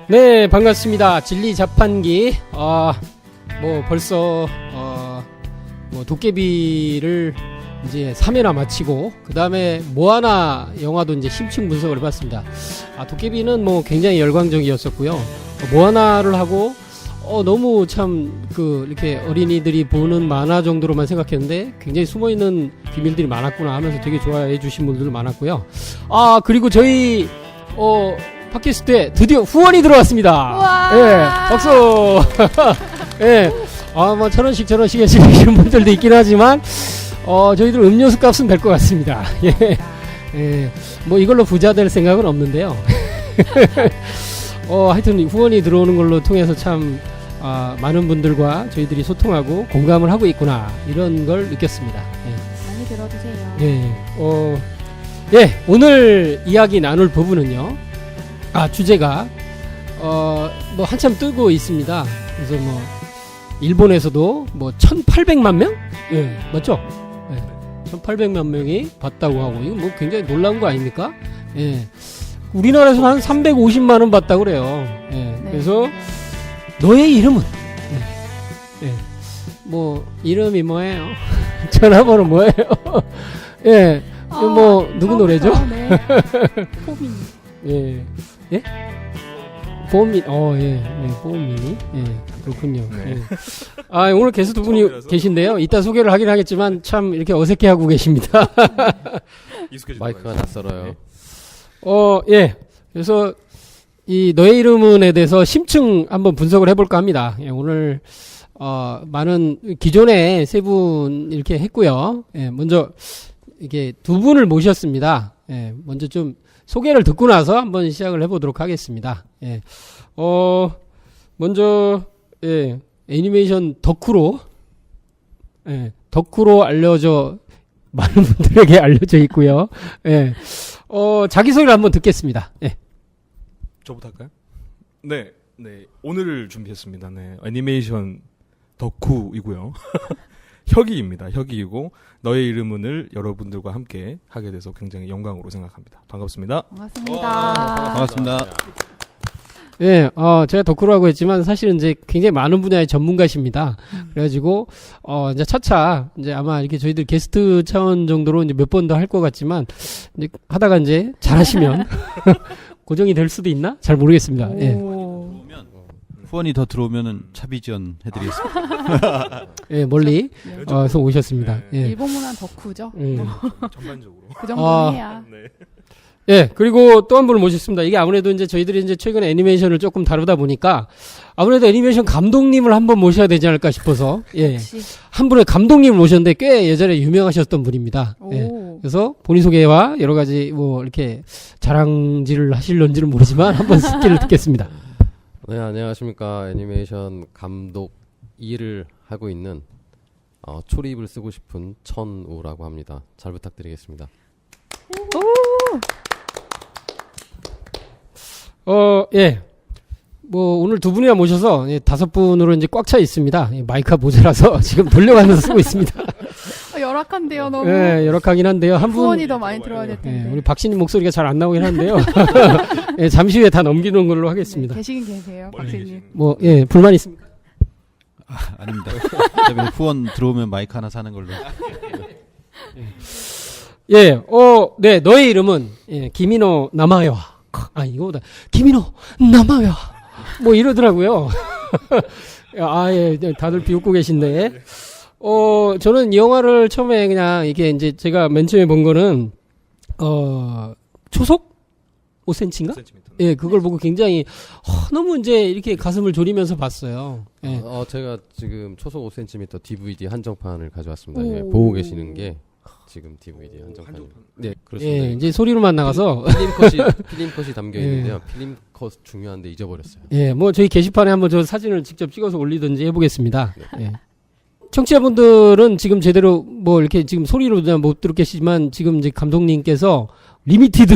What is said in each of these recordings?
네, 반갑습니다. 진리 자판기. 뭐 벌써 뭐 도깨비를 이제 3회나 마치고 그 다음에 모아나 영화도 이제 심층 분석을 해봤습니다. 도깨비는 뭐 굉장히 열광적이었었고요. 모아나를 하고 너무 참 이렇게 어린이들이 보는 만화 정도로만 생각했는데 굉장히 숨어있는 비밀들이 많았구나 하면서 되게 좋아해 주신 분들 많았고요. 그리고 저희 팟캐스트에 드디어 후원이 들어왔습니다. 예, 박수. 예, 뭐 1,000원씩 해주시는 분들도 있긴 하지만 저희들 음료수 값은 될 것 같습니다. 예, 뭐 이걸로 부자 될 생각은 없는데요. 하여튼 후원이 들어오는 걸로 통해서 참 많은 분들과 저희들이 소통하고 공감을 하고 있구나 이런 걸 느꼈습니다. 예. 많이 들어주세요. 예, 오늘 이야기 나눌 부분은요. 주제가 뭐 한참 뜨고 있습니다. 그래서 뭐 일본에서도 뭐 1,800만 명? 예, 맞죠? 예. 1,800만 명이 봤다고 하고 이거 뭐 굉장히 놀라운 거 아닙니까? 예. 우리나라에서 한 350만 원 봤다고 그래요. 예. 네. 그래서 너의 이름은? 예. 뭐 이름이 뭐예요? 전화번호 뭐예요? 예. 뭐 누구 노래죠? 네. 포민. 예. 예? 보미, 보미. 예, 그렇군요. 네. 예. 오늘 게스트 두 분이 계신데요. 이따 소개를 하긴 하겠지만 참 이렇게 어색해하고 계십니다. 마이크가 낯설어요. 예. 그래서 이 너의 이름은에 대해서 심층 한번 분석을 해볼까 합니다. 예, 오늘 많은 기존에 세 분 이렇게 했고요. 예, 먼저 이게 두 분을 모셨습니다. 예, 먼저 좀 소개를 듣고 나서 한번 시작을 해보도록 하겠습니다. 예. 먼저, 예, 애니메이션 덕후로 많은 분들에게 알려져 있고요. 예. 자기소개를 한번 듣겠습니다. 예. 저부터 할까요? 네. 오늘을 준비했습니다. 네. 애니메이션 덕후이고요. 혁이입니다. 혁이이고 너의 이름은을 여러분들과 함께 하게 돼서 굉장히 영광으로 생각합니다. 반갑습니다. 반갑습니다. 예, 제가 덕후라고 했지만 사실은 이제 굉장히 많은 분야의 전문가십니다. 그래가지고, 이제 차차, 이제 아마 이렇게 저희들 게스트 차원 정도로 이제 몇 번 더 할 것 같지만, 이제 하다가 이제 잘하시면, 고정이 될 수도 있나? 잘 모르겠습니다. 예. 후원이 더 들어오면은 차비 지원 해드리겠습니다. 예, 멀리, 서 오셨습니다. 예. 일본 문화 덕후죠. 전반적으로. 그 정도 해야. 네. 예, 그리고 또 한 분을 모셨습니다. 이게 아무래도 이제 저희들이 이제 최근에 애니메이션을 조금 다루다 보니까 아무래도 애니메이션 감독님을 한번 모셔야 되지 않을까 싶어서, 예. 한 분의 감독님을 모셨는데 꽤 예전에 유명하셨던 분입니다. 예. 그래서 본인 소개와 여러 가지 뭐 이렇게 자랑질을 하실런지는 모르지만 한번 스킬을 듣겠습니다. 네, 안녕하십니까. 애니메이션 감독 2를 하고 있는 초립을 쓰고 싶은 천우라고 합니다. 잘 부탁드리겠습니다. 예. 뭐 오늘 두 분이나 모셔서 5분으로 이제 꽉 차 있습니다. 마이크가 모자라서 지금 돌려가면서 쓰고 있습니다. 열악한데요, 너무. 예, 열악하긴 한데요. 한 분. 후원이 더 많이 들어야 될 텐데. 예, 우리 박신님 목소리가 잘 안 나오긴 한데요. 예, 잠시 후에 다 넘기는 걸로 하겠습니다. 네, 계시긴 계세요, 박사님. 뭐, 예, 불만 있습니까? 아닙니다. 후원 들어오면 마이크 하나 사는 걸로. 예, 네, 너의 이름은, 김인호 남아요. 이거보다, 김인호 남아요. 뭐 이러더라고요. 예, 다들 비웃고 계신데. 저는 이 영화를 처음에 그냥 이게 이제 제가 맨 처음에 본 거는, 초속? 5cm인가? 5cm. 예, 그걸 보고 굉장히, 너무 이제 이렇게 가슴을 졸이면서 봤어요. 예. 제가 지금 초속 5cm DVD 한정판을 가져왔습니다. 예, 보고 계시는 게 지금 DVD 한정판. 네, 그렇습니다. 예, 이제 소리로만 나가서. 필름컷이 담겨 있는데요. 필름컷 중요한데 잊어버렸어요. 예, 뭐 저희 게시판에 한번 저 사진을 직접 찍어서 올리든지 해보겠습니다. 예. 청취자분들은 지금 제대로 뭐 이렇게 지금 소리로 못 듣겠지만 지금 이제 감독님께서 리미티드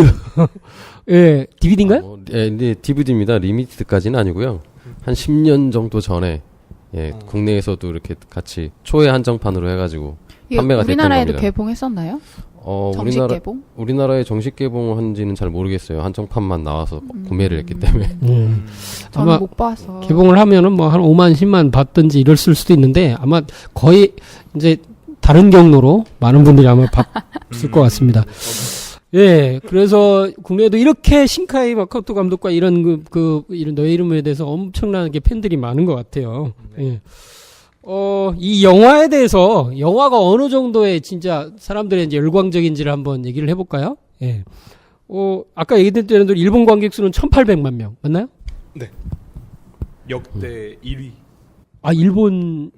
예, DVD인가요? 네, DVD입니다. 리미티드까지는 아니고요. 한 10년 정도 전에 국내에서도 이렇게 같이 초회 한정판으로 해가지고 판매가 됐던 겁니다. 우리나라에도 개봉했었나요? 정식 우리나라 개봉? 우리나라에 정식 개봉한지는 잘 모르겠어요. 한정판만 나와서 구매를 했기 때문에. 저는 아마 못 봐서. 개봉을 하면은 뭐 한 5만 10만 받든지 이럴 수도 있는데 아마 거의 이제 다른 경로로 많은 분들이 아마 봤을 것 같습니다. 예, 그래서 국내에도 이렇게 신카이 마코토 감독과 이런 이런 너의 이름에 대해서 엄청나게 팬들이 많은 것 같아요. 예. 이 영화에 대해서 영화가 어느 정도의 진짜 사람들의 이제 열광적인지를 한번 얘기를 해볼까요? 예. 아까 얘기했던 대로 일본 관객 수는 1,800만 명 맞나요? 역대 1위. 아, 일본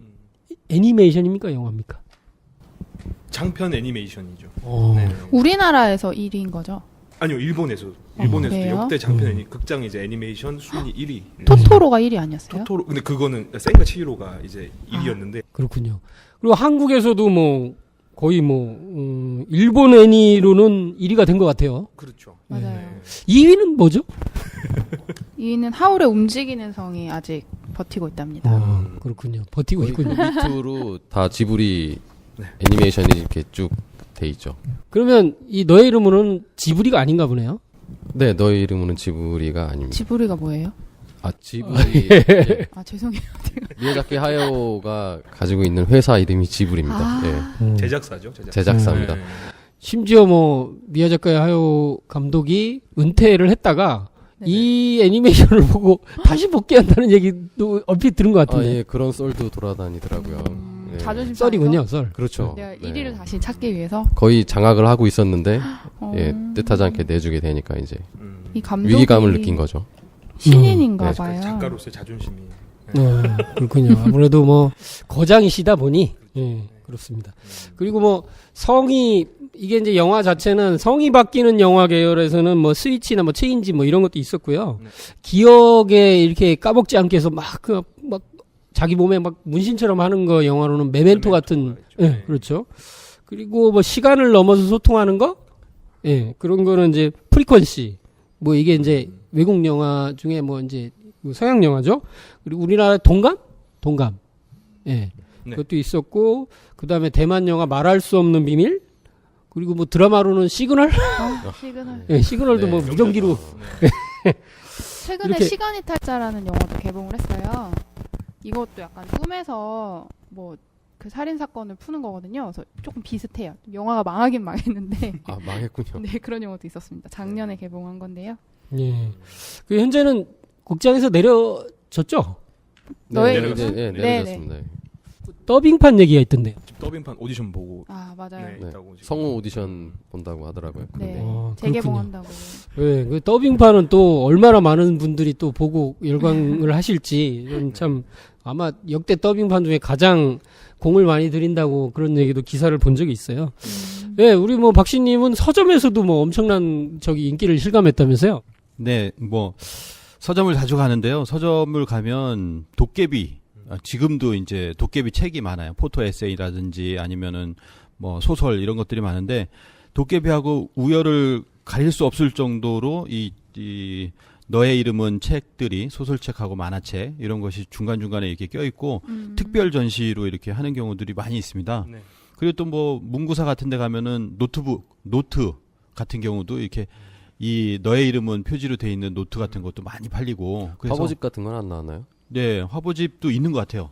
애니메이션입니까, 영화입니까? 장편 애니메이션이죠. 네. 우리나라에서 1위인 거죠? 아니요, 일본에서 그래요? 역대 장편 극장 이제 애니메이션 순위 1위. 토토로가 1위 아니었어요? 토토로. 근데 그거는 센과 치히로가 이제 1위였는데. 그렇군요. 그리고 한국에서도 뭐 거의 일본 애니로는 1위가 된 것 같아요. 그렇죠. 맞아요. 네. 2위는 뭐죠? 2위는 하울의 움직이는 성이 아직 버티고 있답니다. 그렇군요. 버티고 거의 있군요. 밑으로 다 지브리 네. 애니메이션이 이렇게 쭉 돼 있죠. 그러면 이 너의 이름으로는 지브리가 아닌가 보네요. 네, 너의 이름은 지브리가 아닙니다. 지브리가 뭐예요? 지브리 아, 죄송해요. 미야자키 하야오가 가지고 있는 회사 이름이 지브리입니다. 아. 예. 제작사죠. 제작사입니다. 네. 심지어 미야자키 하야오 감독이 은퇴를 했다가 네네. 이 애니메이션을 보고 다시 복귀한다는 얘기도 얼핏 들은 것 같은데. 예, 그런 썰도 돌아다니더라고요. 네. 자존심 썰이군요, 썰. 그렇죠. 내가 네. 1위를 다시 찾기 위해서 거의 장악을 하고 있었는데 예, 어, 뜻하지 않게 내주게 되니까 이제 이 감독이 위기감을 느낀 거죠. 신인인가 네. 봐요. 작가로서의 자존심이. 그렇군요. 아무래도 거장이시다 보니 그렇습니다. 그리고 성이 이게 이제 영화 자체는 성이 바뀌는 영화 계열에서는 스위치나 체인지 이런 것도 있었고요. 네. 기억에 이렇게 까먹지 않게 해서 막 자기 몸에 막 문신처럼 하는 거 영화로는 메멘토 같은 있죠. 네. 그렇죠. 그리고 시간을 넘어서 소통하는 거 그런 거는 이제 프리퀀시 이게 이제 외국 영화 중에 이제 서양 영화죠. 그리고 우리나라 동감 네. 그것도 있었고 그다음에 대만 영화 말할 수 없는 비밀 그리고 드라마로는 시그널 시그널. 시그널도 네. 무전기로 최근에 이렇게- 시간이 탈자라는 영화도 개봉을 했어요. 이것도 약간 꿈에서 그 살인 사건을 푸는 거거든요. 그래서 조금 비슷해요. 영화가 망하긴 망했는데 아, 망했군요. 네, 그런 영화도 있었습니다. 작년에 개봉한 건데요. 그 현재는 극장에서 내려졌죠. 너의 네, 이름은? 네, 내려졌습니다. 더빙판 얘기가 있던데. 지금 더빙판 오디션 보고 아, 맞아요. 네, 네. 있다고 지금. 성우 오디션 본다고 하더라고요. 네. 근데 재개봉한다고. 그 더빙판은 또 얼마나 많은 분들이 또 보고 열광을 하실지 이건 참 아마 역대 더빙판 중에 가장 공을 많이 들인다고 그런 얘기도 기사를 본 적이 있어요. 우리 박씨님은 서점에서도 엄청난 인기를 실감했다면서요? 네, 서점을 자주 가는데요. 서점을 가면 도깨비, 지금도 이제 도깨비 책이 많아요. 포토 에세이라든지 아니면은 소설 이런 것들이 많은데 도깨비하고 우열을 가릴 수 없을 정도로 이 너의 이름은 책들이 소설책하고 만화책 이런 것이 중간중간에 이렇게 껴있고 특별 전시로 이렇게 하는 경우들이 많이 있습니다. 네. 그리고 또 문구사 같은 데 가면은 노트 같은 경우도 이렇게 이 너의 이름은 표지로 돼 있는 노트 같은 것도 많이 팔리고 그래서 화보집 같은 건 안 나왔나요? 네, 화보집도 있는 것 같아요.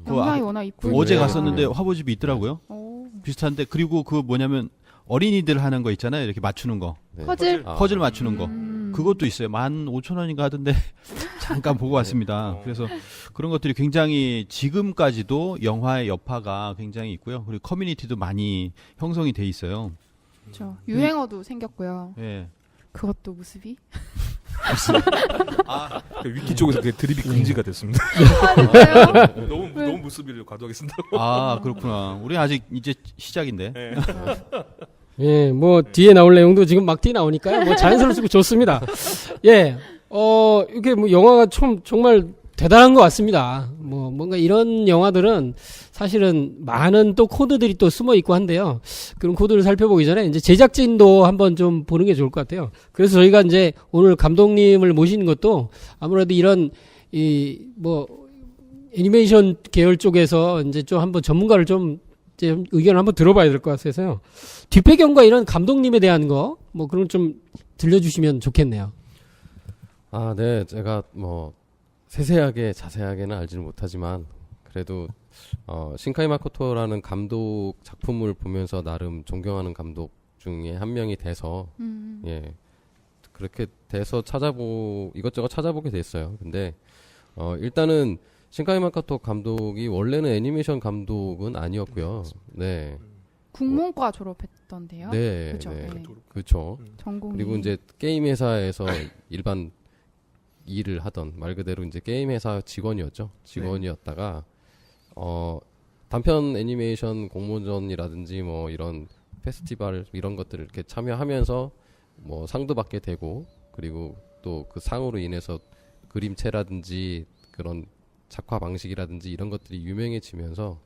영상이 워낙 이쁘고. 어제 네. 갔었는데 화보집이 있더라고요. 오. 비슷한데 그리고 뭐냐면 어린이들 하는 거 있잖아요. 이렇게 맞추는 거. 네. 퍼즐? 퍼즐 맞추는 거. 그것도 있어요. 15,000원인가 하던데 잠깐 보고 왔습니다. 그래서 그런 것들이 굉장히 지금까지도 영화의 여파가 굉장히 있고요. 그리고 커뮤니티도 많이 형성이 돼 있어요. 그렇죠. 유행어도 생겼고요. 예. 그것도 무습이? 그 위키 쪽에서 그게 드립이 금지가 됐습니다. 아, 진짜요? 너무 무습일을 과도하게 쓴다고. 아, 그렇구나. 우리 아직 이제 시작인데. 네. 뒤에 나올 내용도 지금 막 튀어나오니까요. 자연스럽고 좋습니다. 이렇게 영화가 정말 대단한 것 같습니다. 뭔가 이런 영화들은 사실은 많은 또 코드들이 또 숨어 있고 한데요. 그런 코드를 살펴보기 전에 이제 제작진도 한번 좀 보는 게 좋을 것 같아요. 그래서 저희가 이제 오늘 감독님을 모시는 것도 아무래도 이런 애니메이션 계열 쪽에서 이제 좀 한번 전문가를 좀 이제 의견을 한번 들어봐야 될 것 같아서요. 뒷배경과 이런 감독님에 대한 거 뭐 그런 좀 들려주시면 좋겠네요. 아, 네. 제가 뭐 세세하게 자세하게는 알지는 못하지만 그래도 신카이 마코토라는 감독 작품을 보면서 나름 존경하는 감독 중에 한 명이 돼서 예. 그렇게 돼서 이것저것 찾아보게 됐어요. 근데 일단은 신카이 마코토 감독이 원래는 애니메이션 감독은 아니었고요. 네. 국문과 졸업했던데요. 네. 그쵸, 네. 네. 그렇죠. 전공이. 그리고 이제 게임 회사에서 일반 일을 하던 말 그대로 이제 게임 회사 직원이었죠. 직원이었다가 단편 애니메이션 공모전이라든지 뭐 이런 페스티벌 이런 것들을 이렇게 참여하면서 뭐 상도 받게 되고 그리고 또 그 상으로 인해서 그림체라든지 그런 작화 방식이라든지 이런 것들이 유명해지면서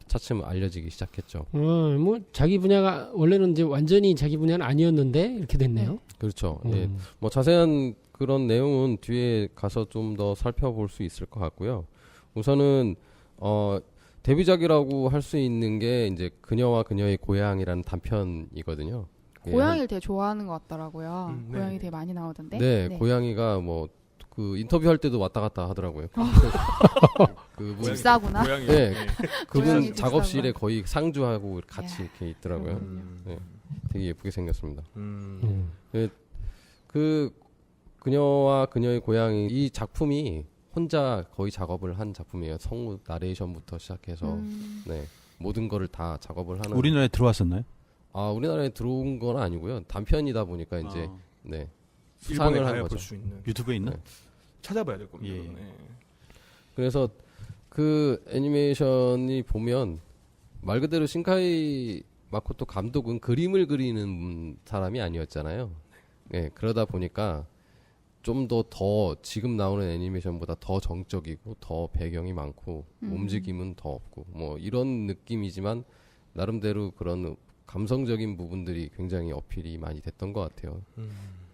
차츰 알려지기 시작했죠. 뭐 자기 분야가 원래는 이제 완전히 자기 분야는 아니었는데 이렇게 됐네요. 그렇죠. 예. 뭐 자세한 그런 내용은 뒤에 가서 좀 더 살펴볼 수 있을 것 같고요. 우선은 데뷔작이라고 할 수 있는 게 이제 그녀와 그녀의 고향이라는 단편이거든요. 예, 고양이를 되게 좋아하는 것 같더라고요. 네. 고양이 되게 많이 나오던데. 네, 고양이가 뭐 그 인터뷰할 때도 왔다 갔다 하더라고요. 그분 집사구나. 고양이. 네. 그분 고양이 작업실에 집사구나. 거의 상주하고 같이 야. 이렇게 있더라고요. 음. 되게 예쁘게 생겼습니다. 음. 그 그녀와 그녀의 고향이 이 작품이 혼자 거의 작업을 한 작품이에요. 성우 나레이션부터 시작해서 네, 모든 거를 다 작업을 하는. 우리나라에 들어왔었나요? 아, 우리나라에 들어온 건 아니고요. 단편이다 보니까 이제 네, 일본에 수상을 한 가야 거죠. 볼 수 있는. 유튜브에 있나? 네. 찾아봐야 될 겁니다. 예. 네. 그래서 그 애니메이션이 보면 말 그대로 신카이 마코토 감독은 그림을 그리는 사람이 아니었잖아요. 네, 그러다 보니까 좀 더 지금 나오는 애니메이션보다 더 정적이고 더 배경이 많고 움직임은 더 없고 뭐 이런 느낌이지만 나름대로 그런 감성적인 부분들이 굉장히 어필이 많이 됐던 것 같아요.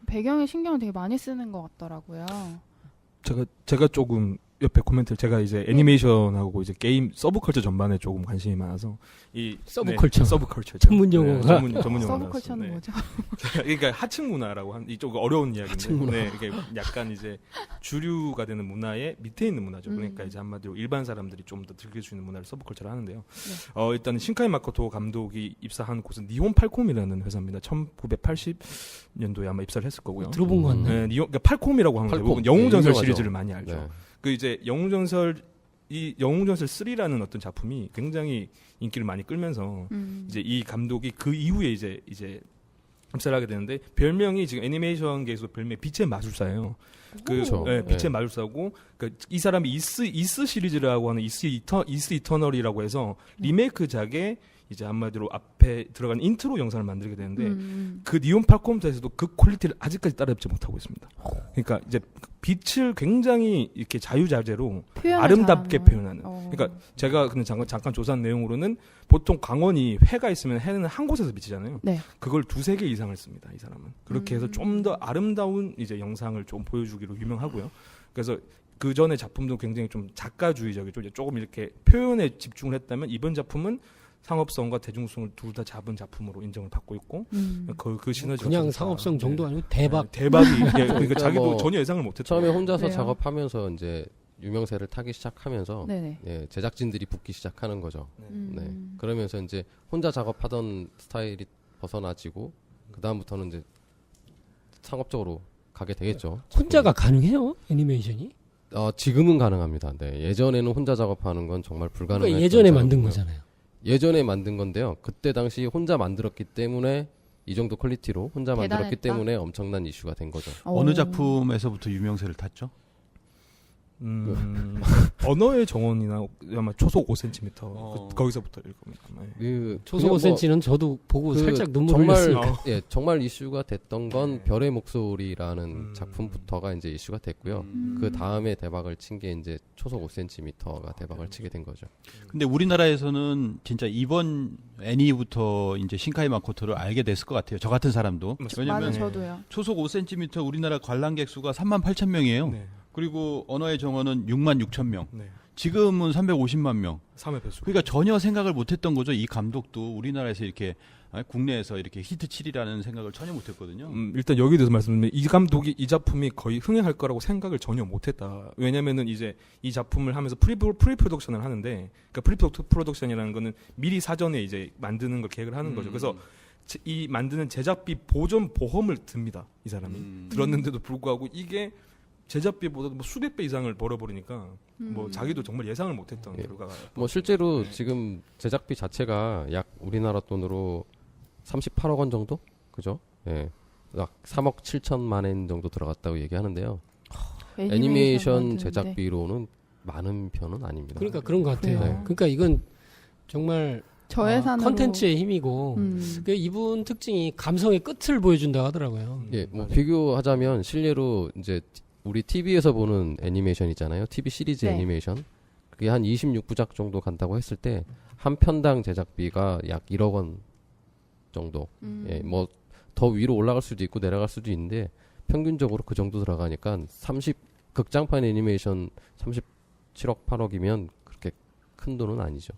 배경에 신경을 되게 많이 쓰는 것 같더라고요. 제가 조금 옆에 코멘트를 제가 이제 애니메이션하고 이제 게임 서브컬처 전반에 조금 관심이 많아서 이 서브컬처. 네, 서브컬처 전문 용어가. 전문 용어 서브컬처는 뭐죠? 그러니까 하층 문화라고 한 이쪽 어려운 이야기인데 하층 문화. 네, 이게 약간 이제 주류가 되는 문화의 밑에 있는 문화죠. 그러니까 이제 한마디로 일반 사람들이 좀 더 즐길 수 있는 문화를 서브컬처를 하는데요. 일단 신카이 마코토 감독이 입사한 곳은 니혼 팔콤이라는 회사입니다. 1980년도에 아마 입사를 했을 거고요. 들어본 것 같네. 네, 그러니까 팔콤이라고 하면 팔콤. 대부분 영웅전설 네, 유명하죠. 시리즈를 많이 알죠. 네. 그 이제 영웅전설 3라는 어떤 작품이 굉장히 인기를 많이 끌면서 이제 이 감독이 그 이후에 이제 입사를 하게 되는데 별명이 지금 애니메이션계에서 별명이 빛의 마술사예요. 그렇죠. 빛의 네. 마술사고 이 사람이 이스 시리즈라고 하는 이스 이터널이라고 해서 리메이크작에 이제 한마디로 앞에 들어간 인트로 영상을 만들게 되는데 그 니온 팔콤에서도 그 퀄리티를 아직까지 따라잡지 못하고 있습니다. 그러니까 이제 빛을 굉장히 이렇게 자유자재로 아름답게 표현하는. 그러니까 제가 근데 잠깐 조사한 내용으로는 보통 광원이 해가 있으면 해는 한 곳에서 비치잖아요. 네. 그걸 2-3개 이상을 씁니다. 이 사람은. 그렇게 해서 좀 더 아름다운 이제 영상을 좀 보여주기로 유명하고요. 그래서 그 전에 작품도 굉장히 좀 작가주의적이죠. 이제 조금 이렇게 표현에 집중을 했다면 이번 작품은 상업성과 대중성을 둘 다 잡은 작품으로 인정을 받고 있고 그 시너지가 그냥 좋다. 상업성 정도 네. 아니고 대박. 대박이 그러니까 그러니까 자기도 뭐 전혀 예상을 못했죠. 처음에 혼자서 그래요? 작업하면서 이제 유명세를 타기 시작하면서 네네. 예, 제작진들이 붙기 시작하는 거죠. 음. 네. 그러면서 이제 혼자 작업하던 스타일이 벗어나지고 그 다음부터는 이제 상업적으로 가게 되겠죠. 혼자가 가능해요? 애니메이션이? 지금은 가능합니다. 네. 예전에는 혼자 작업하는 건 정말 불가능했던 그러니까 예전에 만든 작업이고요. 거잖아요. 예전에 만든 건데요. 그때 당시 혼자 만들었기 때문에 이 정도 퀄리티로 혼자 만들었기 대단했다. 때문에 엄청난 이슈가 된 거죠. 어느 작품에서부터 유명세를 탔죠? 언어의 정원이나 아마 초속 5cm 거기서부터일 겁니다. 네. 그 초속 5cm는 저도 보고 그 살짝 눈물 정말 흘렸으니까. 정말 이슈가 됐던 건 네. 별의 목소리라는 작품부터가 이제 이슈가 됐고요. 그 다음에 대박을 친 게 이제 초속 5cm가 대박을 치게 된 거죠. 근데 우리나라에서는 진짜 이번 애니부터 이제 신카이 마코토를 알게 됐을 것 같아요. 저 같은 사람도. 맞아요, 왜냐면 저도요. 초속 5cm 우리나라 관람객 수가 38,000명이에요. 네. 그리고 언어의 정원은 66,000명. 네. 지금은 350만 명. 3회 배수. 그러니까 전혀 생각을 못했던 거죠. 이 감독도 우리나라에서 이렇게 국내에서 이렇게 히트 칠이라는 생각을 전혀 못했거든요. 일단 여기 대해서 말씀드리면 이 감독이 이 작품이 거의 흥행할 거라고 생각을 전혀 못했다. 왜냐면은 이제 이 작품을 하면서 프리 프로덕션을 하는데, 그러니까 프리 프로덕션이라는 거는 미리 사전에 이제 만드는 걸 계획을 하는 거죠. 그래서 이 만드는 제작비 보존 보험을 듭니다. 이 사람이 들었는데도 불구하고 이게 제작비보다 뭐 수백 배 이상을 벌어버리니까 뭐 자기도 정말 예상을 못했던 결과가. 뭐 실제로 지금 제작비 자체가 약 우리나라 돈으로 38억 원 정도? 그죠? 예. 약 3억 7천만 엔 정도 들어갔다고 얘기하는데요. 애니메이션 만드는데. 제작비로는 많은 편은 아닙니다. 그러니까 그런 것 같아요. 그래요. 그러니까 이건 정말 저예산으로 컨텐츠의 힘이고 그 이분 특징이 감성의 끝을 보여준다고 하더라고요. 예, 뭐 비교하자면 실례로 이제 우리 TV에서 보는 애니메이션 있잖아요. TV 시리즈 네. 애니메이션. 그게 한 26부작 정도 간다고 했을 때 한 편당 제작비가 약 1억 원 정도. 예, 뭐 더 위로 올라갈 수도 있고 내려갈 수도 있는데 평균적으로 그 정도 들어가니까 극장판 애니메이션 37억 8억이면 그렇게 큰 돈은 아니죠.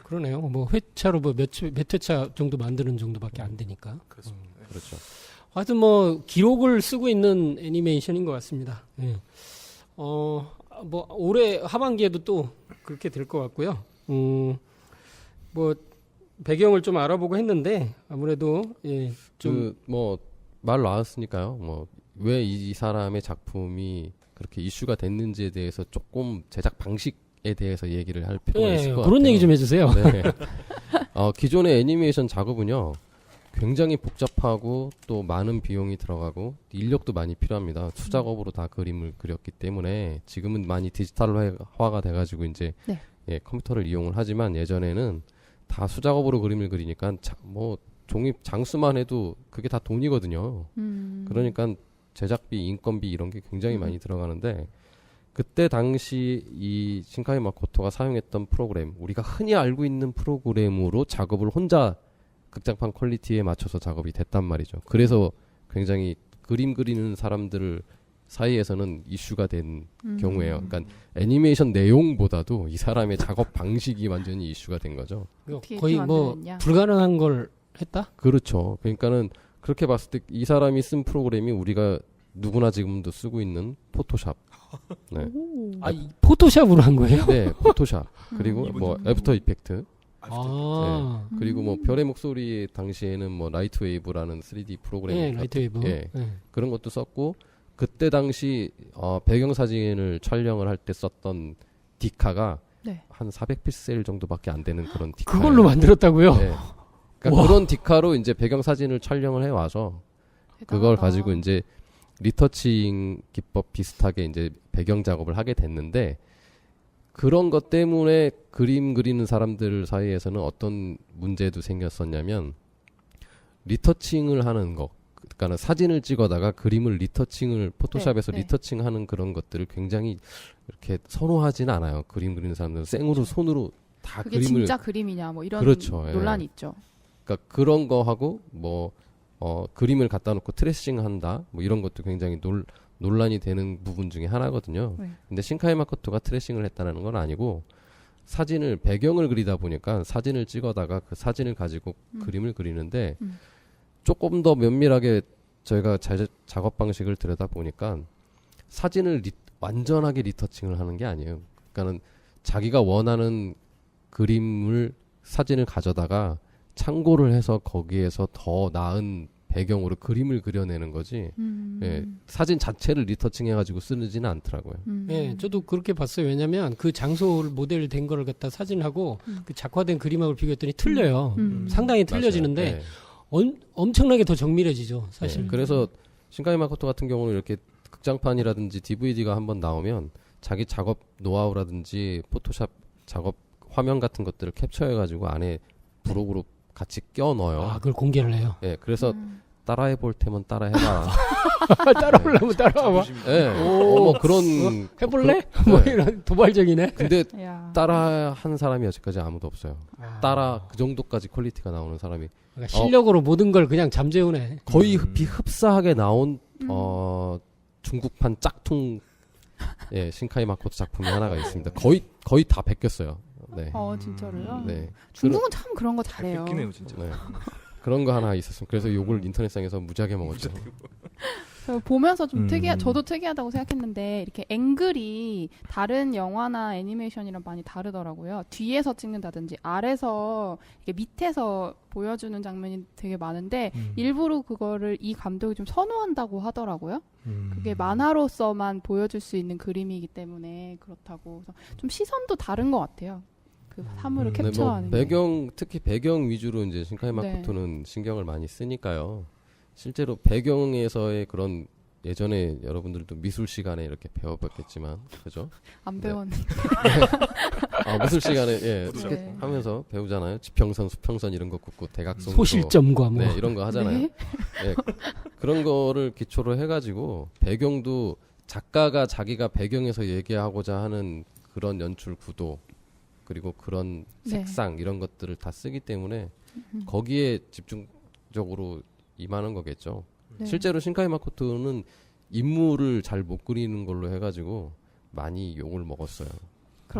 그러네요. 뭐 회차로 뭐 몇 회차 정도 만드는 정도밖에 안 되니까. 그렇습니다. 그렇죠. 하여튼 뭐 기록을 쓰고 있는 애니메이션인 것 같습니다. 예. 뭐 올해 하반기에도 또 그렇게 될 것 같고요. 뭐 배경을 좀 알아보고 했는데 아무래도 예, 좀 뭐 말 나왔으니까요. 뭐 왜 이 사람의 작품이 그렇게 이슈가 됐는지에 대해서 조금 제작 방식에 대해서 얘기를 할 필요가 있을 것 같아요. 그런 얘기 좀 해주세요. 네. 기존의 애니메이션 작업은요. 굉장히 복잡하고 또 많은 비용이 들어가고 인력도 많이 필요합니다. 수작업으로 다 그림을 그렸기 때문에 지금은 많이 디지털화가 돼가지고 이제 네. 예, 컴퓨터를 이용을 하지만 예전에는 다 수작업으로 그림을 그리니까 뭐 종이 장수만 해도 그게 다 돈이거든요. 그러니까 제작비, 인건비 이런 게 굉장히 많이 들어가는데 그때 당시 이 신카이 마코토가 사용했던 프로그램, 우리가 흔히 알고 있는 프로그램으로 작업을 혼자 극장판 퀄리티에 맞춰서 작업이 됐단 말이죠. 그래서 굉장히 그림 그리는 사람들 사이에서는 이슈가 된 경우예요. 그러니까 애니메이션 내용보다도 이 사람의 작업 방식이 완전히 이슈가 된 거죠. 어떻게 거의 이렇게 뭐 만들었냐. 불가능한 걸 했다? 그렇죠. 그러니까는 그렇게 봤을 때 이 사람이 쓴 프로그램이 우리가 누구나 지금도 쓰고 있는 포토샵. 네. 이 포토샵으로 한 거예요? 네, 포토샵. 그리고 뭐 애프터 이펙트. 아, 그리고 뭐 별의 목소리 당시에는 뭐 라이트 웨이브라는 3D 프로그램 네, 라이트 웨이브. 예. 네. 그런 것도 썼고 그때 당시 배경 사진을 촬영을 할 때 썼던 디카가 네. 한 400픽셀 정도밖에 안 되는 그런 디카. 그걸로 만들었다고요? 네. 그러니까 그런 디카로 이제 배경 사진을 촬영을 해 와서 그걸 대단하다. 가지고 이제 리터칭 기법 비슷하게 이제 배경 작업을 하게 됐는데 그런 것 때문에 그림 그리는 사람들 사이에서는 어떤 문제도 생겼었냐면 리터칭을 하는 거, 그러니까 사진을 찍어다가 그림을 리터칭을 포토샵에서 네, 네. 리터칭하는 그런 것들을 굉장히 이렇게 선호하지는 않아요. 그림 그리는 사람들은 생으로 손으로 다 그게 그림을 진짜 그림이냐 뭐 이런 그렇죠, 예. 논란이 있죠. 그러니까 그런 거 하고 뭐 그림을 갖다 놓고 트레싱 한다 뭐 이런 것도 굉장히 논란이 되는 부분 중에 하나거든요. 네. 근데 신카이 마코토가 트레싱을 했다는 건 아니고 사진을 배경을 그리다 보니까 사진을 찍어다가 그 사진을 가지고 그림을 그리는데 조금 더 면밀하게 저희가 작업 방식을 들여다 보니까 사진을 완전하게 리터칭을 하는 게 아니에요. 그러니까는 자기가 원하는 그림을 사진을 가져다가 참고를 해서 거기에서 더 나은 배경으로 그림을 그려내는 거지. 예, 사진 자체를 리터칭해가지고 쓰지는 않더라고요. 예, 저도 그렇게 봤어요. 왜냐면 그 장소를 모델 된 거를 갖다 사진하고 그 작화된 그림하고 비교했더니 틀려요. 상당히 틀려지는데 맞아요. 엄청나게 더 정밀해지죠, 사실. 예, 그래서 신카이 마코토 같은 경우는 이렇게 극장판이라든지 DVD가 한번 나오면 자기 작업 노하우라든지 포토샵 작업 화면 같은 것들을 캡처해가지고 안에 부록으로 같이 껴 넣어요. 그걸 공개를 해요. 예, 그래서 따라해 볼 테면 따라해봐. 따라오려면 따라와봐. 예, 오. 뭐 그런 해볼래? 그- 뭐 네. 이런 도발적이네. 근데 야. 따라 한 사람이 여태까지 아무도 없어요. 따라 그 정도까지 퀄리티가 나오는 사람이 그러니까 실력으로 모든 걸 그냥 잠재우네. 거의 비흡사하게 나온 중국판 짝퉁 예, 신카이 마코토 작품이 하나가 있습니다. 거의 다 베꼈어요. 네. 진짜로요? 네. 중국은 참 그런 거 잘해요. 뺏기네요 진짜. 네. 그런 거 하나 있었어요. 그래서 욕을 인터넷상에서 무지하게 먹었죠. 그래서 보면서 좀 저도 특이하다고 생각했는데 이렇게 앵글이 다른 영화나 애니메이션이랑 많이 다르더라고요. 뒤에서 찍는다든지 아래서 이렇게 밑에서 보여주는 장면이 되게 많은데 일부러 그거를 이 감독이 좀 선호한다고 하더라고요. 그게 만화로서만 보여줄 수 있는 그림이기 때문에 그렇다고. 그래서 좀 시선도 다른 것 같아요. 그 사물을 근데 뭐 캡처하는 게. 배경 특히 배경 위주로 이제 신카이 마코토는 신경을 많이 쓰니까요. 실제로 배경에서의 그런 예전에 여러분들도 미술 시간에 이렇게 배워봤겠지만 그죠? 안 배웠는데. 미술 시간에 예, 네. 하면서 배우잖아요. 지평선, 수평선 이런 거 긋고 대각선 소실점과 뭐 네, 이런 거 하잖아요. 네. 예, 그런 거를 기초로 해가지고 배경도 작가가 자기가 배경에서 얘기하고자 하는 그런 연출 구도 그리고 그런 네. 색상 이런 것들을 다 쓰기 때문에 거기에 집중적으로 임하는 거겠죠. 네. 실제로 신카이 마코토는 인물을 잘 못 그리는 걸로 해가지고 많이 욕을 먹었어요.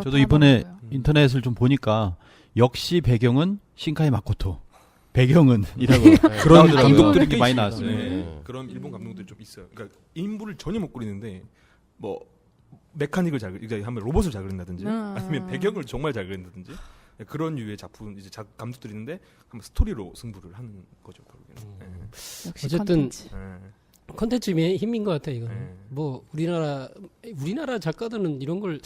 저도 이번에 하더라고요. 인터넷을 좀 보니까 역시 배경은 신카이 마코토. 배경은 이라고 그런 나오더라고요. 감독들이 꽤 꽤 많이 있습니다. 나왔어요. 네. 그런 일본 감독들이 좀 있어요. 그러니까 인물을 전혀 못 그리는데 뭐 메카닉을 잘 그러니까 하면 로봇을 잘 그린다든지 아니면 배경을 정말 잘 그린다든지 그런 유의 작품 이제 감독들이 있는데 한번 스토리로 승부를 하는 거죠. 결국에는. 역시 어쨌든 컨텐츠. 컨텐츠의 힘인 것 같아요. 이거는. 네. 뭐 우리나라 작가들은 이런 걸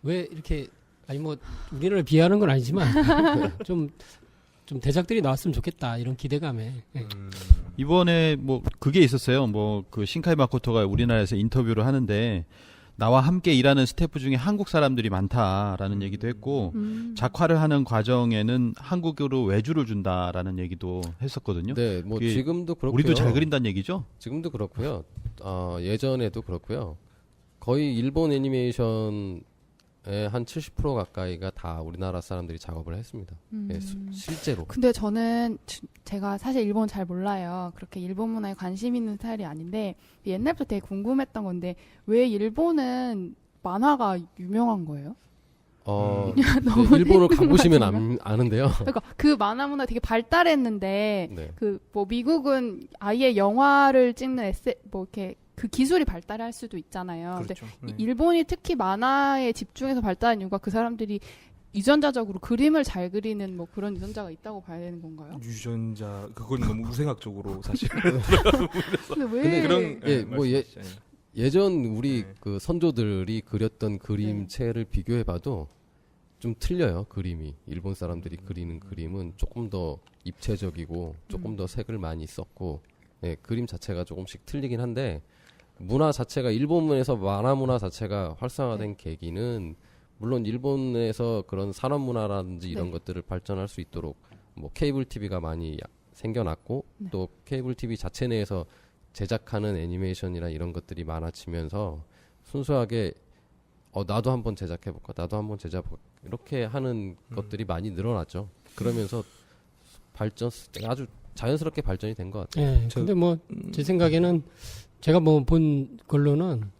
왜 이렇게 아니 뭐 우리나라를 비하하는 건 아니지만 좀 대작들이 나왔으면 좋겠다 이런 기대감에. 네. 이번에 뭐 그게 있었어요. 뭐 그 신카이 마코토가 우리나라에서 인터뷰를 하는데 나와 함께 일하는 스태프 중에 한국 사람들이 많다라는 얘기도 했고 작화를 하는 과정에는 한국으로 외주를 준다라는 얘기도 했었거든요. 네, 뭐 그게 지금도 그렇고요. 우리도 잘 그린다는 얘기죠? 지금도 그렇고요. 예전에도 그렇고요. 거의 일본 애니메이션의 한 70% 가까이가 다 우리나라 사람들이 작업을 했습니다. 예, 실제로. 근데 저는 제가 사실 일본 잘 몰라요. 그렇게 일본 문화에 관심 있는 스타일이 아닌데 옛날부터 되게 궁금했던 건데 왜 일본은 만화가 유명한 거예요? 너무 일본을 뜬금없는 가보시면 아는데요. 그러니까 그 만화 문화 되게 발달했는데 네. 그 뭐 미국은 아예 영화를 찍는 뭐 이렇게 그 기술이 발달할 수도 있잖아요. 그렇죠. 근데 일본이 특히 만화에 집중해서 발달한 이유가 그 사람들이 유전자적으로 그림을 잘 그리는 뭐 그런 유전자가 있다고 봐야 되는 건가요? 유전자 그건 너무 우생학적으로 사실. 근데 왜 근데 그런 예, 뭐 예전 우리 네. 그 선조들이 그렸던 그림체를 비교해봐도 좀 틀려요. 그림이 일본 사람들이 그리는 그림은 조금 더 입체적이고 조금 더 색을 많이 썼고 예, 그림 자체가 조금씩 틀리긴 한데 문화 자체가 일본에서 만화 문화 자체가 활성화된 계기는 물론 일본에서 그런 산업 문화라든지 이런 것들을 발전할 수 있도록 뭐 케이블 TV가 많이 생겨났고 또 케이블 TV 자체 내에서 제작하는 애니메이션이나 이런 것들이 많아지면서 순수하게 나도 한번 제작해볼까 나도 한번 제작해볼까 이렇게 하는 것들이 많이 늘어났죠. 그러면서 아주 자연스럽게 발전이 된 것 같아요. 예, 근데 뭐 제 생각에는 제가 뭐 본 걸로는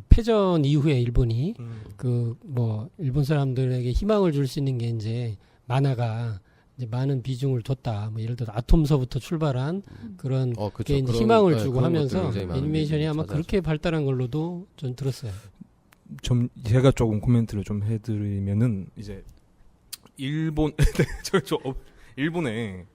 패전 이후에 일본이 그 뭐 일본 사람들에게 희망을 줄 수 있는 게 이제 만화가 이제 많은 비중을 뒀다. 뭐 예를 들어 아톰서부터 출발한 그런 그쵸. 게 이제 그런, 희망을 네, 주고 그런 하면서 것들이 굉장히 많은 애니메이션이 아마 찾아죠. 그렇게 발달한 걸로도 전 들었어요. 좀 제가 조금 코멘트를 좀 해드리면은 이제 일본에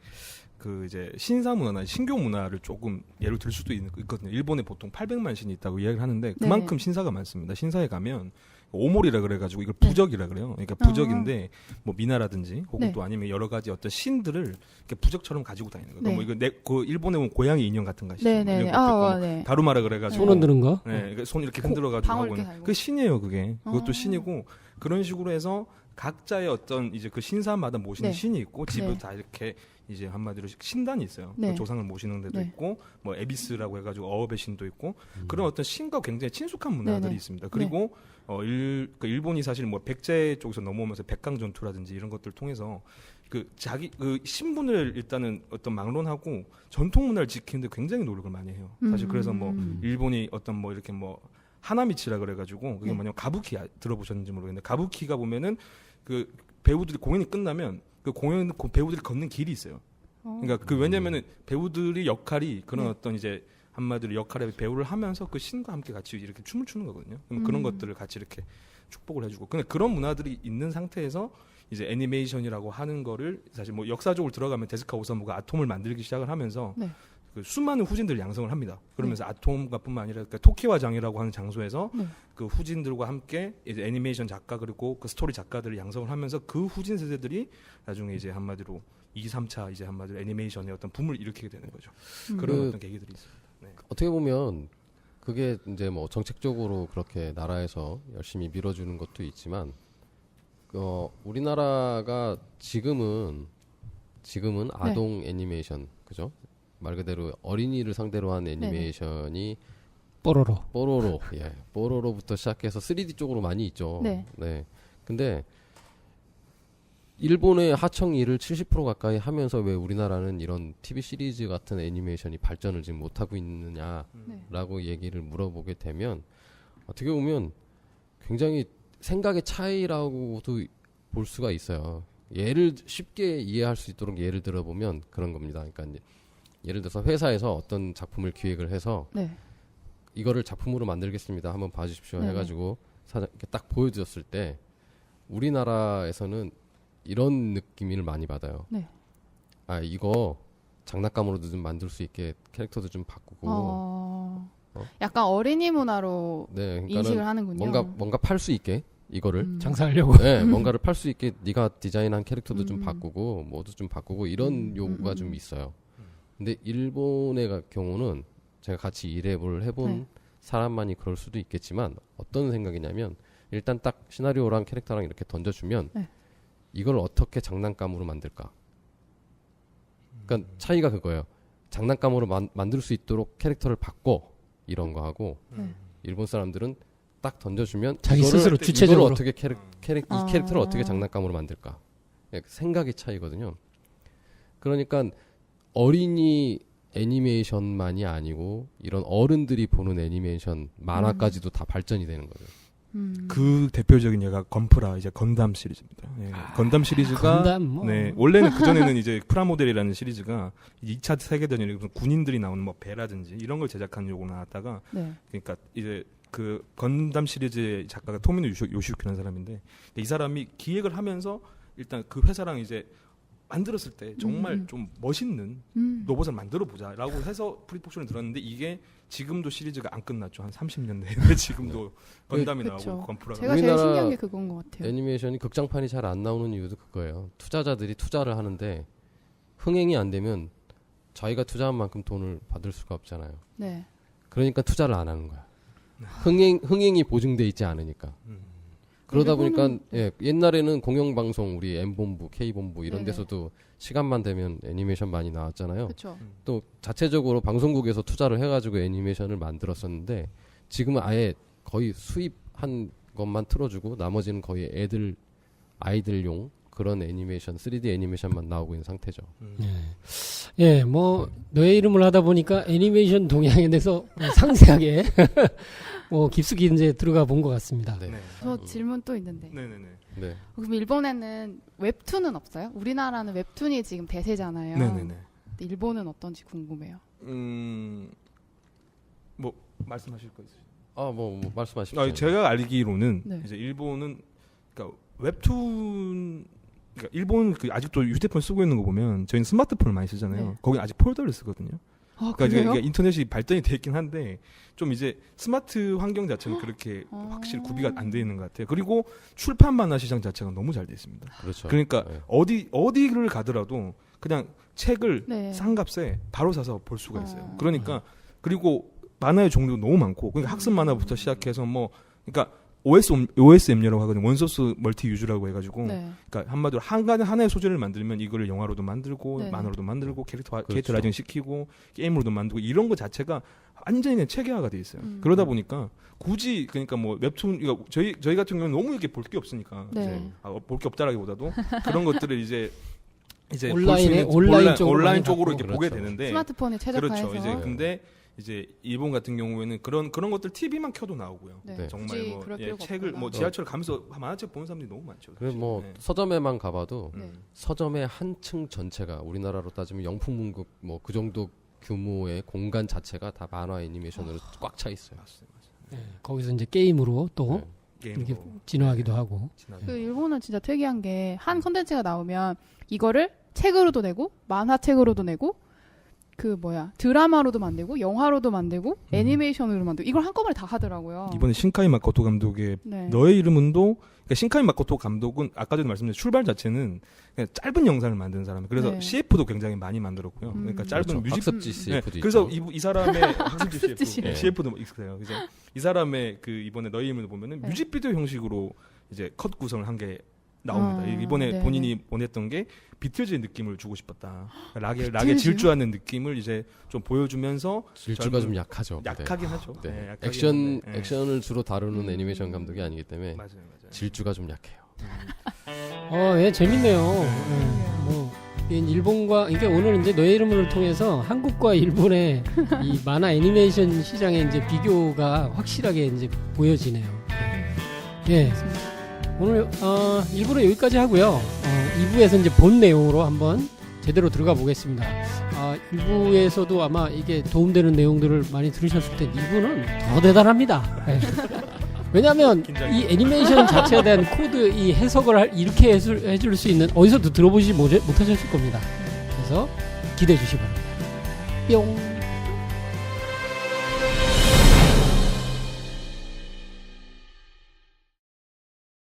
그 이제 신사 문화나 신교 문화를 조금 예를 들 수도 있거든요. 일본에 보통 800만 신이 있다고 이야기를 하는데 그만큼 신사가 많습니다. 신사에 가면 오몰이라 그래가지고 이걸 부적이라 그래요. 그러니까 부적인데 뭐 미나라든지 혹은 또 아니면 여러 가지 어떤 신들을 이렇게 부적처럼 가지고 다니는 거예요. 뭐 이거 그 일본에 보면 고양이 인형 같은 거 아시죠? 네네. 뭐 가루마라 그래가지고 손 흔드는 거. 네, 그러니까 손 이렇게 흔들어가지고 방울 하고는 이렇게 달고. 그 신이에요, 그게. 그것도 신이고 그런 식으로 해서 각자의 어떤 이제 그 신사마다 모시는 신이 있고 집을 다 이렇게 이제 한마디로 신단이 있어요. 그 조상을 모시는 데도 있고 뭐 에비스라고 해가지고 어업의 신도 있고 그런 어떤 신과 굉장히 친숙한 문화들이 있습니다. 그리고 일본이 사실 뭐 백제 쪽에서 넘어오면서 백강 전투라든지 이런 것들 통해서 그 자기 그 신분을 일단은 어떤 막론하고 전통 문화를 지키는데 굉장히 노력을 많이 해요. 사실 그래서 뭐 일본이 어떤 뭐 이렇게 뭐 하나미치라 그래가지고 그게 네. 뭐냐면 가부키 들어보셨는지 모르겠는데 가부키가 보면은 그 배우들이 공연이 끝나면 그 공연 배우들이 걷는 길이 있어요. 그러니까 그 왜냐면은 배우들이 역할이 그런 네. 어떤 이제 한마디로 역할의 배우를 하면서 그 신과 함께 같이 이렇게 춤을 추는 거거든요. 그럼 그런 것들을 같이 이렇게 축복을 해주고. 근데 그런 문화들이 있는 상태에서 이제 애니메이션이라고 하는 거를 사실 뭐 역사적으로 들어가면 데스카 오사무가 아톰을 만들기 시작을 하면서 네. 그 수많은 후진들을 양성을 합니다. 그러면서 아톰가뿐만 아니라 그러니까 토키와장이라고 하는 장소에서 네. 그 후진들과 함께 이제 애니메이션 작가 그리고 그 스토리 작가들을 양성을 하면서 그 후진 세대들이 나중에 이제 한마디로 2, 3차 이제 한마디로 애니메이션의 어떤 붐을 일으키게 되는 거죠. 그런 그 어떤 계기들이 있습니다. 네. 어떻게 보면 그게 이제 뭐 정책적으로 그렇게 나라에서 열심히 밀어주는 것도 있지만 우리나라가 지금은 아동 애니메이션 그죠? 말 그대로 어린이를 상대로 한 애니메이션이 뽀로로 예. 뽀로로부터 시작해서 3D 쪽으로 많이 있죠. 네. 네. 근데 일본의 하청일을 70% 가까이 하면서 왜 우리나라는 이런 TV 시리즈 같은 애니메이션이 발전을 지금 못하고 있느냐라고 얘기를 물어보게 되면 어떻게 보면 굉장히 생각의 차이라고도 볼 수가 있어요. 예를 쉽게 이해할 수 있도록 예를 들어보면 그런 겁니다. 그러니까 이제 예를 들어서 회사에서 어떤 작품을 기획을 해서 네. 이거를 작품으로 만들겠습니다. 한번 봐주십시오. 네네. 해가지고 이렇게 딱 보여줬을 때 우리나라에서는 이런 느낌을 많이 받아요. 네. 아 이거 장난감으로도 좀 만들 수 있게 캐릭터도 좀 바꾸고 약간 어린이 문화로 네, 인식을 하는군요. 뭔가 팔 수 있게 이거를 장사하려고. 네, 뭔가를 팔 수 있게 네가 디자인한 캐릭터도 좀 바꾸고 뭐도 좀 바꾸고 이런 요구가 좀 있어요. 근데 일본의 경우는 제가 같이 해본 네. 사람만이 그럴 수도 있겠지만 어떤 생각이냐면 일단 딱 시나리오랑 캐릭터랑 이렇게 던져주면 네. 이걸 어떻게 장난감으로 만들까? 그러니까 차이가 그거예요. 장난감으로 만들 수 있도록 캐릭터를 바꿔 이런 거 하고 네. 일본 사람들은 딱 던져주면 자기 이거를- 스스로 주체적으로. 이거를 어떻게 이 캐릭터를 어떻게 장난감으로 만들까? 예, 생각의 차이거든요. 그러니까 어린이 애니메이션만이 아니고 이런 어른들이 보는 애니메이션 만화까지도 다 발전이 되는 거죠. 그 대표적인 예가 건프라 이제 건담 시리즈입니다. 예. 건담 시리즈가 건담 뭐. 네, 원래는 그 전에는 이제 프라모델이라는 시리즈가 2차 세계대전에 군인들이 나오는 뭐 배라든지 이런 걸 제작하는 요구 나왔다가 네. 그러니까 이제 그 건담 시리즈의 작가가 토미노 요시유키라는 사람인데 이 사람이 기획을 하면서 일단 그 회사랑 이제 만들었을 때 정말 좀 멋있는 로봇을 만들어 보자라고 해서 프리포션을 들었는데 이게 지금도 시리즈가 안 끝났죠. 한 30년 내내 지금도 건담이 그쵸. 나오고 건프라가 제가 제일 우리나라 신기한 게 그건 것 같아요. 애니메이션이 극장판이 잘 안 나오는 이유도 그거예요. 투자자들이 투자를 하는데 흥행이 안 되면 자기가 투자한 만큼 돈을 받을 수가 없잖아요. 네. 그러니까 투자를 안 하는 거야. 흥행이 보증돼 있지 않으니까. 그러다 보니까 일본은- 예, 옛날에는 공영방송 우리 M본부, K본부 이런 네네. 데서도 시간만 되면 애니메이션 많이 나왔잖아요. 그렇죠. 또 자체적으로 방송국에서 투자를 해가지고 애니메이션을 만들었었는데 지금은 아예 거의 수입한 것만 틀어주고 나머지는 거의 아이들용 그런 애니메이션, 3D 애니메이션만 나오고 있는 상태죠. 예, 뭐 너의 이름을 하다 보니까 애니메이션 동향에 대해서 상세하게 깊숙이 이제 들어가 본 것 같습니다. 네. 저 질문 또 있는데. 네네네. 네. 그럼 일본에는 웹툰은 없어요? 우리나라는 웹툰이 지금 대세잖아요. 네네네. 근데 일본은 어떤지 궁금해요. 뭐 말씀하실 거 있으세요? 뭐 말씀하십시오. 제가 알기로는 네. 이제 일본은 그러니까 웹툰 그러니까 일본 그 아직도 휴대폰 쓰고 있는 거 보면 저희는 스마트폰을 많이 쓰잖아요. 네. 거기 아직 폴더를 쓰거든요. 아, 그러니까 그래요? 이게 인터넷이 발전이 돼 있긴 한데 좀 이제 스마트 환경 자체는 그렇게 확실히 구비가 안 돼 있는 것 같아요. 그리고 출판 만화 시장 자체가 너무 잘 돼 있습니다. 그렇죠. 그러니까 네. 어디를 가더라도 그냥 책을 네. 싼 값에 바로 사서 볼 수가 있어요. 그러니까 그리고 만화의 종류도 너무 많고 그러니까 학습 만화부터 시작해서 뭐 그러니까 OSM이라고 하거든요. 원소스 멀티 유즈라고 해가지고 네. 그러니까 한마디로 하나의 소재를 만들면 이거를 영화로도 만들고 네. 만화로도 만들고 그렇죠. 캐릭터라이징 시키고 게임으로도 만들고 이런 거 자체가 완전히 그냥 체계화가 돼 있어요. 음. 그러다 보니까 굳이 그러니까 뭐 웹툰 그러니까 저희 같은 경우는 너무 이렇게 볼 게 없으니까 네. 이제 볼 게 없다라기보다도 그런 것들을 이제 온라인 쪽으로 온라인 많이 쪽으로 봤고. 이렇게 그렇죠. 보게 되는데 스마트폰에 최적화해서. 그렇죠. 이제 근데 이제 일본 같은 경우에는 그런 것들 TV만 켜도 나오고요. 네. 네. 정말 굳이 뭐 그럴 예, 필요가 책을 없구나. 뭐 지하철 가면서 만화책 보는 사람들이 너무 많죠. 그리고 뭐 네. 서점에만 가봐도 네. 서점의 한 층 전체가 우리나라로 따지면 영풍문고 뭐 그 정도 규모의 공간 자체가 다 만화 애니메이션으로 꽉 차 있어요. 네, 거기서 이제 게임으로 또 네. 이렇게 게임으로 진화하기도 하고. 그 일본은 진짜 특이한 게 한 컨텐츠가 나오면 이거를 책으로도 내고 만화책으로도 내고 그 드라마로도 만들고 영화로도 만들고 애니메이션으로 만들고 이걸 한꺼번에 다 하더라고요. 이번에 신카이 마코토 감독의 네. 너의 이름은도 그러니까 신카이 마코토 감독은 아까 전에 말씀드린 출발 자체는 그냥 짧은 영상을 만드는 사람이에요. 그래서 네. CF도 굉장히 많이 만들었고요. 그러니까 짧은 그렇죠. 뮤직 학습지 CF도 네, 그래서 있죠. 이 사람의 학습지 학습지 CF, CF. CF도 있어요. 그래서 이 사람의 그 이번에 너의 이름을 보면은 네. 뮤직비디오 형식으로 이제 컷 구성을 한 게 나옵니다. 이번에 네, 본인이 원했던 게 비틀즈의 느낌을 주고 싶었다. 락에 비틀즈요? 질주하는 느낌을 이제 좀 보여주면서 질주가 젊은- 좀 약하죠. 약하긴 하죠. 네. 네, 약하긴 액션 한데, 네. 액션을 주로 다루는 애니메이션 감독이 아니기 때문에 맞아요. 질주가 좀 약해요. 예, 재밌네요. 뭐 일본과 이게 오늘 이제 너의 이름을 통해서 한국과 일본의 이 만화 애니메이션 시장의 이제 비교가 확실하게 이제 보여지네요. 예. 오늘 1부는 여기까지 하고요. 2부에서 이제 본 내용으로 한번 제대로 들어가 보겠습니다. 1부에서도 아마 이게 도움되는 내용들을 많이 들으셨을 때 2부는 더 대단합니다. 예. 왜냐하면 이 애니메이션 자체에 대한 코드 이 해석을 이렇게 해줄 수 있는 어디서도 들어보지 못하셨을 겁니다. 그래서 기대해 주시기 바랍니다. 뿅.